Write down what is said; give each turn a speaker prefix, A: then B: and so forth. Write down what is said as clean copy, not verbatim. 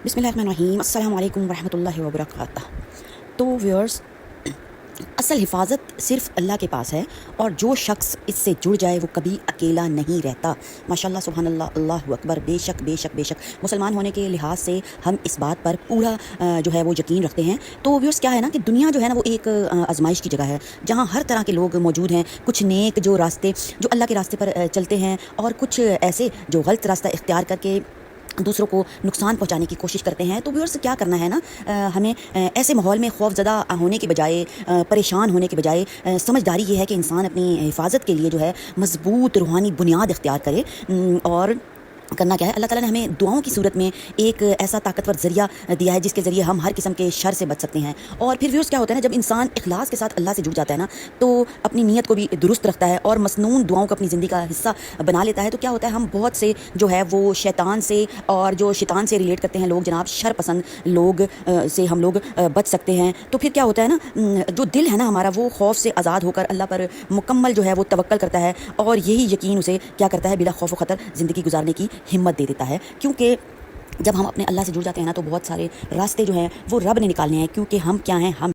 A: بسم اللہ الرحمن الرحیم، السلام علیکم ورحمۃ اللہ وبرکاتہ۔ تو ویورز، اصل حفاظت صرف اللہ کے پاس ہے، اور جو شخص اس سے جڑ جائے وہ کبھی اکیلا نہیں رہتا۔ ماشاء اللہ، سبحان اللہ، اللہ اکبر۔ بے شک بے شک بے شک مسلمان ہونے کے لحاظ سے ہم اس بات پر پورا جو ہے وہ یقین رکھتے ہیں۔ تو ویورز، کیا ہے نا کہ دنیا جو ہے نا وہ ایک آزمائش کی جگہ ہے، جہاں ہر طرح کے لوگ موجود ہیں۔ کچھ نیک جو اللہ کے راستے پر چلتے ہیں، اور کچھ ایسے جو غلط راستہ اختیار کر کے دوسروں کو نقصان پہنچانے کی کوشش کرتے ہیں۔ تو ویورز، کیا کرنا ہے نا، ہمیں ایسے ماحول میں خوف زدہ ہونے کے بجائے، پریشان ہونے کے بجائے، سمجھداری یہ ہے کہ انسان اپنی حفاظت کے لیے جو ہے مضبوط روحانی بنیاد اختیار کرے۔ اور کرنا کیا ہے، اللہ تعالیٰ نے ہمیں دعاؤں کی صورت میں ایک ایسا طاقتور ذریعہ دیا ہے جس کے ذریعے ہم ہر قسم کے شر سے بچ سکتے ہیں۔ اور پھر ویورز، کیا ہوتا ہے نا، جب انسان اخلاص کے ساتھ اللہ سے جڑ جاتا ہے نا، تو اپنی نیت کو بھی درست رکھتا ہے اور مسنون دعاؤں کو اپنی زندگی کا حصہ بنا لیتا ہے۔ تو کیا ہوتا ہے، ہم بہت سے جو ہے وہ شیطان سے اور جو شیطان سے ریلیٹ کرتے ہیں لوگ، جناب شر پسند لوگ سے ہم لوگ بچ سکتے ہیں۔ تو پھر کیا ہوتا ہے نا، جو دل ہے نا ہمارا، وہ خوف سے آزاد ہو کر اللہ پر مکمل جو ہے وہ توکل کرتا ہے، اور یہی یقین اسے کیا کرتا ہے، بلا خوف و خطر زندگی گزارنے کی ہمت دے دیتا ہے۔ کیونکہ جب ہم اپنے اللہ سے جڑ جاتے ہیں نا، تو بہت سارے راستے جو ہیں وہ رب نے نکالنے ہیں، کیونکہ ہم کیا ہیں، ہم